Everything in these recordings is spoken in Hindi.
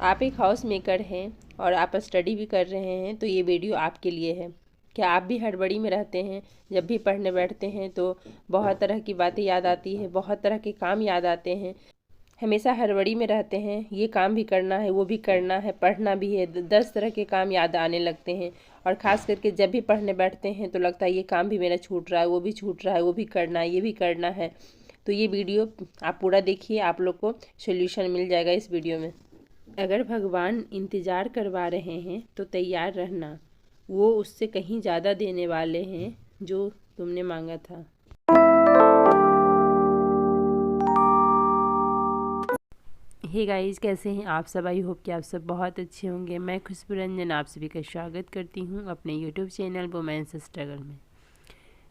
आप एक हाउस मेकर हैं और आप स्टडी भी कर रहे हैं तो ये वीडियो आपके लिए है। क्या आप भी हड़बड़ी में रहते हैं? जब भी पढ़ने बैठते हैं तो बहुत तरह की बातें याद आती है, बहुत तरह के काम याद आते हैं, हमेशा हड़बड़ी में रहते हैं, ये काम भी करना है, वो भी करना है, पढ़ना भी है, 10 तरह के काम याद आने लगते हैं। और ख़ास करके जब भी पढ़ने बैठते हैं तो लगता है ये काम भी मेरा छूट रहा है, वो भी छूट रहा है, वो भी करना है, ये भी करना है। तो ये वीडियो आप पूरा देखिए, आप लोग को सोल्यूशन मिल जाएगा इस वीडियो में। अगर भगवान इंतज़ार करवा रहे हैं तो तैयार रहना, वो उससे कहीं ज़्यादा देने वाले हैं जो तुमने मांगा था। हे गाइस, कैसे हैं आप सब? आई होप कि आप सब बहुत अच्छे होंगे। मैं खुशबू रंजन आप सभी का स्वागत करती हूं अपने यूट्यूब चैनल वुमेन्स स्ट्रगल में।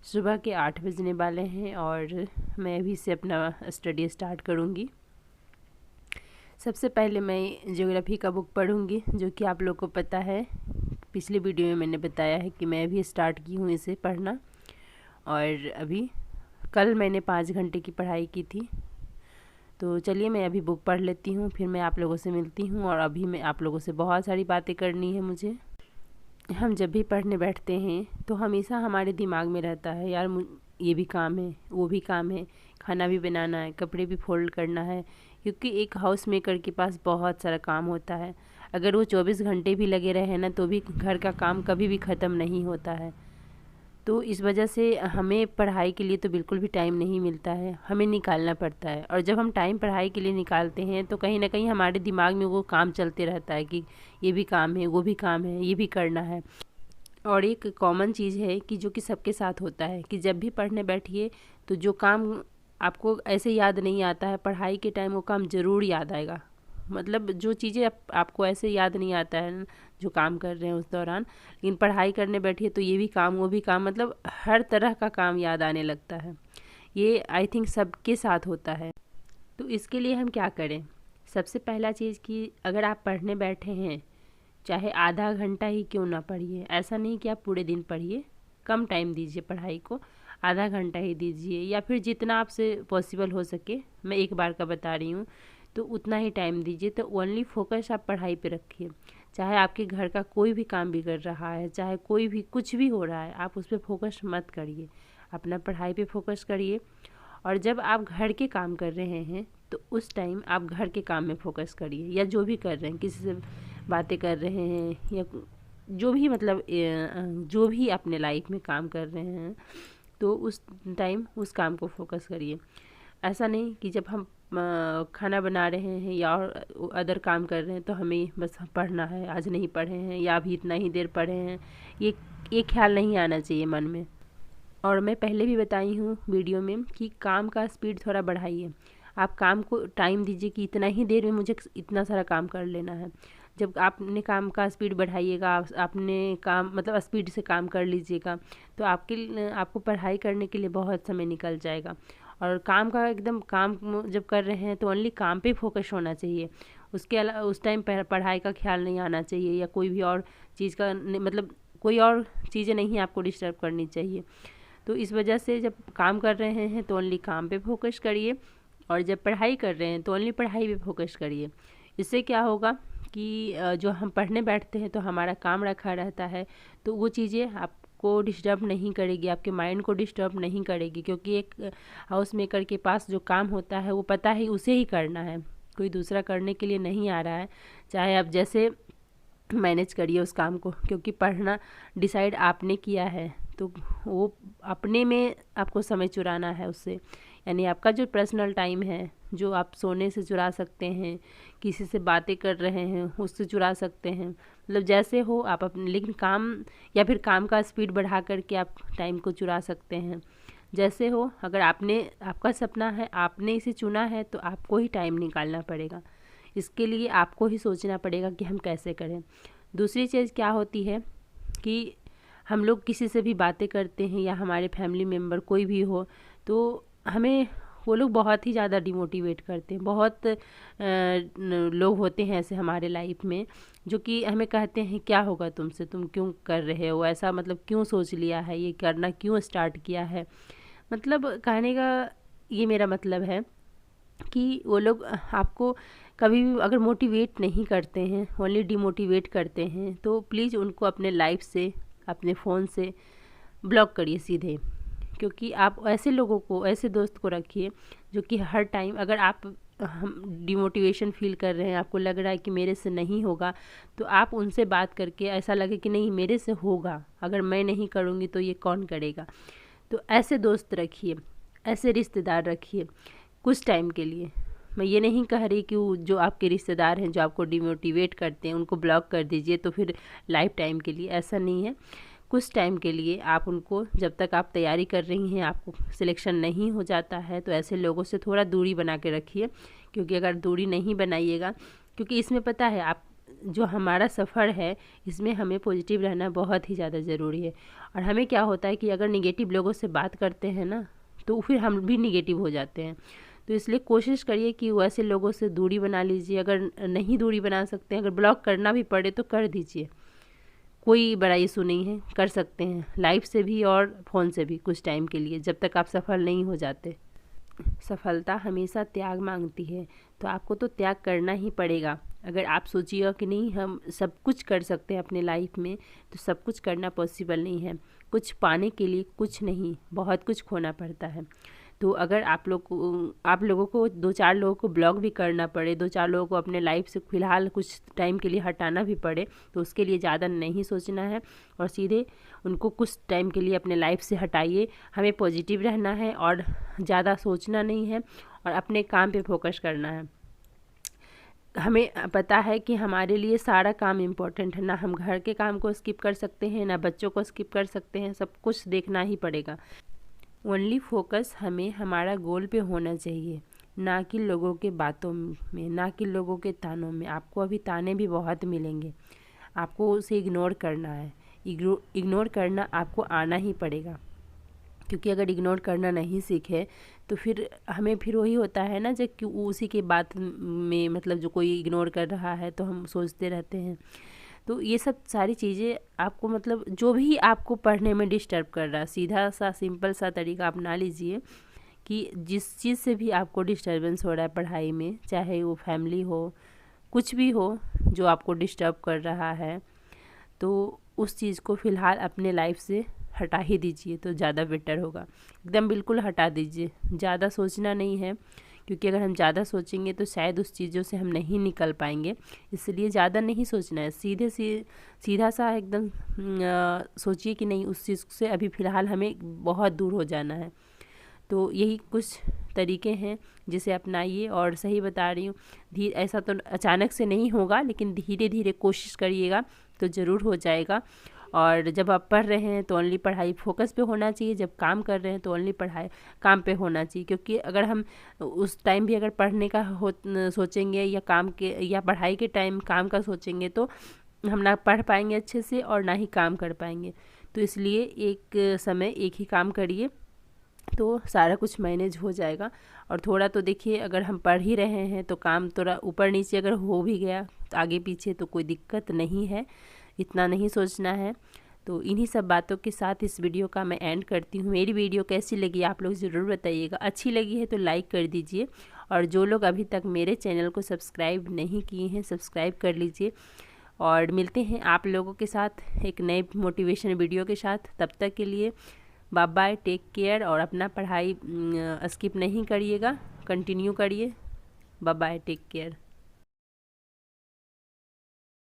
सुबह के 8 बजने वाले हैं और मैं अभी से अपना स्टडी स्टार्ट करूंगी। सबसे पहले मैं ज्योग्राफी का बुक पढ़ूंगी, जो कि आप लोग को पता है, पिछले वीडियो में मैंने बताया है कि मैं अभी स्टार्ट की हूँ इसे पढ़ना। और अभी कल मैंने 5 घंटे की पढ़ाई की थी। तो चलिए मैं अभी बुक पढ़ लेती हूँ, फिर मैं आप लोगों से मिलती हूँ। और अभी मैं आप लोगों से बहुत सारी बातें करनी है मुझे। हम जब भी पढ़ने बैठते हैं तो हमेशा हमारे दिमाग में रहता है, यार ये भी काम है, वो भी काम है, खाना भी बनाना है, कपड़े भी फोल्ड करना है। क्योंकि एक हाउस मेकर के पास बहुत सारा काम होता है। अगर वो 24 घंटे भी लगे रहे ना तो भी घर का काम कभी भी ख़त्म नहीं होता है। तो इस वजह से हमें पढ़ाई के लिए तो बिल्कुल भी टाइम नहीं मिलता है, हमें निकालना पड़ता है। और जब हम टाइम पढ़ाई के लिए निकालते हैं तो कहीं ना कहीं हमारे दिमाग में वो काम चलते रहता है कि ये भी काम है, वो भी काम है, ये भी करना है। और एक कॉमन चीज़ है कि जो कि सबके साथ होता है कि जब भी पढ़ने बैठिए तो जो काम आपको ऐसे याद नहीं आता है, पढ़ाई के टाइम वो काम ज़रूर याद आएगा। मतलब जो चीज़ें आपको ऐसे याद नहीं आता है जो काम कर रहे हैं उस दौरान, लेकिन पढ़ाई करने बैठिए तो ये भी काम, वो भी काम, मतलब हर तरह का काम याद आने लगता है। ये आई थिंक सबके साथ होता है। तो इसके लिए हम क्या करें? सबसे पहला चीज़ कि अगर आप पढ़ने बैठे हैं, चाहे आधा घंटा ही क्यों ना पढ़िए। ऐसा नहीं कि आप पूरे दिन पढ़िए, कम टाइम दीजिए पढ़ाई को, आधा घंटा ही दीजिए या फिर जितना आपसे पॉसिबल हो सके। मैं एक बार का बता रही हूँ, तो उतना ही टाइम दीजिए। तो ओनली फोकस आप पढ़ाई पे रखिए। चाहे आपके घर का कोई भी काम बिगड़ रहा है, चाहे कोई भी कुछ भी हो रहा है, आप उस पर फोकस मत करिए, अपना पढ़ाई पे फोकस करिए। और जब आप घर के काम कर रहे हैं तो उस टाइम आप घर के काम में फोकस करिए, या जो भी कर रहे हैं, किसी से बातें कर रहे हैं या जो भी, मतलब जो भी अपने लाइफ में काम कर रहे हैं तो उस टाइम उस काम को फोकस करिए। ऐसा नहीं कि जब हम खाना बना रहे हैं या और अदर काम कर रहे हैं तो हमें बस पढ़ना है, आज नहीं पढ़े हैं या अभी इतना ही देर पढ़े हैं, ये ख्याल नहीं आना चाहिए मन में। और मैं पहले भी बताई हूँ वीडियो में कि काम का स्पीड थोड़ा बढ़ाइए। आप काम को टाइम दीजिए कि इतना ही देर में मुझे इतना सारा काम कर लेना है। जब आपने काम का स्पीड बढ़ाइएगा, आपने काम मतलब स्पीड से काम कर लीजिएगा, तो आपको पढ़ाई करने के लिए बहुत समय निकल जाएगा। और काम का एकदम काम जब कर रहे हैं तो ओनली काम पे फोकस होना चाहिए। उसके अलावा उस टाइम पढ़ाई का ख्याल नहीं आना चाहिए, या कोई भी और चीज़ का मतलब कोई और चीज़ें नहीं आपको डिस्टर्ब करनी चाहिए। तो इस वजह से जब काम कर रहे हैं तो ओनली काम पे फोकस करिए, और जब पढ़ाई कर रहे हैं तो ओनली पढ़ाई पे फोकस करिए। इससे क्या होगा कि जो हम पढ़ने बैठते हैं तो हमारा काम रखा रहता है, तो वो चीज़ें आपको डिस्टर्ब नहीं करेगी, आपके माइंड को डिस्टर्ब नहीं करेगी। क्योंकि एक हाउस मेकर के पास जो काम होता है वो पता है उसे ही करना है, कोई दूसरा करने के लिए नहीं आ रहा है। चाहे आप जैसे मैनेज करिए उस काम को, क्योंकि पढ़ना डिसाइड आपने किया है, तो वो अपने में आपको समय चुराना है उससे। यानी आपका जो पर्सनल टाइम है, जो आप सोने से चुरा सकते हैं, किसी से बातें कर रहे हैं उससे चुरा सकते हैं, मतलब जैसे हो आप अपने, लेकिन काम या फिर काम का स्पीड बढ़ा करके आप टाइम को चुरा सकते हैं। जैसे हो, अगर आपका सपना है, आपने इसे चुना है, तो आपको ही टाइम निकालना पड़ेगा। इसके लिए आपको ही सोचना पड़ेगा कि हम कैसे करें। दूसरी चीज़ क्या होती है कि हम लोग किसी से भी बातें करते हैं या हमारे फैमिली मेम्बर कोई भी हो, तो हमें वो लोग बहुत ही ज़्यादा डिमोटिवेट करते हैं। बहुत लोग होते हैं ऐसे हमारे लाइफ में जो कि हमें कहते हैं क्या होगा तुमसे, तुम क्यों कर रहे हो ऐसा, मतलब क्यों सोच लिया है, ये करना क्यों स्टार्ट किया है। मतलब कहने का ये मेरा मतलब है कि वो लोग आपको कभी भी अगर मोटिवेट नहीं करते हैं, ओनली डिमोटिवेट करते हैं, तो प्लीज़ उनको अपने लाइफ से, अपने फ़ोन से ब्लॉक करिए सीधे। क्योंकि आप ऐसे लोगों को, ऐसे दोस्त को रखिए जो कि हर टाइम, अगर आप हम डिमोटिवेशन फील कर रहे हैं, आपको लग रहा है कि मेरे से नहीं होगा, तो आप उनसे बात करके ऐसा लगे कि नहीं मेरे से होगा, अगर मैं नहीं करूँगी तो ये कौन करेगा। तो ऐसे दोस्त रखिए, ऐसे रिश्तेदार रखिए कुछ टाइम के लिए। मैं ये नहीं कह रही कि वो जो आपके रिश्तेदार हैं जो आपको डिमोटिवेट करते हैं उनको ब्लॉक कर दीजिए तो फिर लाइफ टाइम के लिए, ऐसा नहीं है। कुछ टाइम के लिए आप उनको, जब तक आप तैयारी कर रही हैं, आपको सिलेक्शन नहीं हो जाता है, तो ऐसे लोगों से थोड़ा दूरी बना के रखिए। क्योंकि अगर दूरी नहीं बनाइएगा, क्योंकि इसमें पता है आप, जो हमारा सफ़र है इसमें हमें पॉजिटिव रहना बहुत ही ज़्यादा ज़रूरी है। और हमें क्या होता है कि अगर निगेटिव लोगों से बात करते हैं ना, तो फिर हम भी निगेटिव हो जाते हैं। तो इसलिए कोशिश करिए कि वैसे लोगों से दूरी बना लीजिए। अगर नहीं दूरी बना सकते हैं, अगर ब्लॉक करना भी पड़े तो कर दीजिए, कोई बड़ा इशू नहीं है, कर सकते हैं लाइफ से भी और फ़ोन से भी कुछ टाइम के लिए, जब तक आप सफल नहीं हो जाते। सफलता हमेशा त्याग मांगती है, तो आपको तो त्याग करना ही पड़ेगा। अगर आप सोचिएगा कि नहीं हम सब कुछ कर सकते हैं अपने लाइफ में, तो सब कुछ करना पॉसिबल नहीं है। कुछ पाने के लिए कुछ नहीं, बहुत कुछ खोना पड़ता है। तो अगर आप लोगों को 2-4 लोगों को ब्लॉक भी करना पड़े, 2-4 लोगों को अपने लाइफ से फ़िलहाल कुछ टाइम के लिए हटाना भी पड़े, तो उसके लिए ज़्यादा नहीं सोचना है और सीधे उनको कुछ टाइम के लिए अपने लाइफ से हटाइए। हमें पॉजिटिव रहना है और ज़्यादा सोचना नहीं है और अपने काम पे फोकस करना है। हमें पता है कि हमारे लिए सारा काम इम्पोर्टेंट है, ना हम घर के काम को स्किप कर सकते हैं, ना बच्चों को स्किप कर सकते हैं, सब कुछ देखना ही पड़ेगा। ओनली फोकस हमें हमारा गोल पे होना चाहिए, ना कि लोगों के बातों में, ना कि लोगों के तानों में। आपको अभी ताने भी बहुत मिलेंगे, आपको उसे इग्नोर करना है। इग्नोर करना आपको आना ही पड़ेगा, क्योंकि अगर इग्नोर करना नहीं सीखे तो फिर हमें फिर वही होता है ना, जब कि उसी के बात में, मतलब जो कोई इग्नोर कर रहा है तो हम सोचते रहते हैं। तो ये सब सारी चीज़ें आपको, मतलब जो भी आपको पढ़ने में डिस्टर्ब कर रहा है, सीधा सा सिंपल सा तरीका अपना लीजिए कि जिस चीज़ से भी आपको डिस्टर्बेंस हो रहा है पढ़ाई में, चाहे वो फैमिली हो, कुछ भी हो जो आपको डिस्टर्ब कर रहा है, तो उस चीज़ को फ़िलहाल अपने लाइफ से हटा ही दीजिए तो ज़्यादा बेटर होगा। एकदम बिल्कुल हटा दीजिए, ज़्यादा सोचना नहीं है, क्योंकि अगर हम ज़्यादा सोचेंगे तो शायद उस चीज़ों से हम नहीं निकल पाएंगे। इसलिए ज़्यादा नहीं सोचना है, सीधा सा एकदम सोचिए कि नहीं उस चीज़ से अभी फ़िलहाल हमें बहुत दूर हो जाना है। तो यही कुछ तरीके हैं जिसे अपनाइए। और सही बता रही हूँ, ऐसा तो अचानक से नहीं होगा, लेकिन धीरे धीरे कोशिश करिएगा तो ज़रूर हो जाएगा। और जब आप पढ़ रहे हैं तो ओनली पढ़ाई फोकस पे होना चाहिए, जब काम कर रहे हैं तो ओनली पढ़ाई काम पे होना चाहिए। क्योंकि अगर हम उस टाइम भी अगर पढ़ने का सोचेंगे या काम के या पढ़ाई के टाइम काम का सोचेंगे, तो हम ना पढ़ पाएंगे अच्छे से और ना ही काम कर पाएंगे। तो इसलिए एक समय एक ही काम करिए तो सारा कुछ मैनेज हो जाएगा। और थोड़ा तो देखिए, अगर हम पढ़ ही रहे हैं तो काम थोड़ा ऊपर नीचे अगर हो भी गया तो आगे पीछे तो कोई दिक्कत नहीं है, इतना नहीं सोचना है। तो इन्हीं सब बातों के साथ इस वीडियो का मैं एंड करती हूँ। मेरी वीडियो कैसी लगी आप लोग ज़रूर बताइएगा, अच्छी लगी है तो लाइक कर दीजिए। और जो लोग अभी तक मेरे चैनल को सब्सक्राइब नहीं किए हैं, सब्सक्राइब कर लीजिए। और मिलते हैं आप लोगों के साथ एक नए मोटिवेशन वीडियो के साथ। तब तक के लिए बाय बाय, टेक केयर। और अपना पढ़ाई स्किप नहीं करिएगा, कंटिन्यू करिए। Bye bye, take care.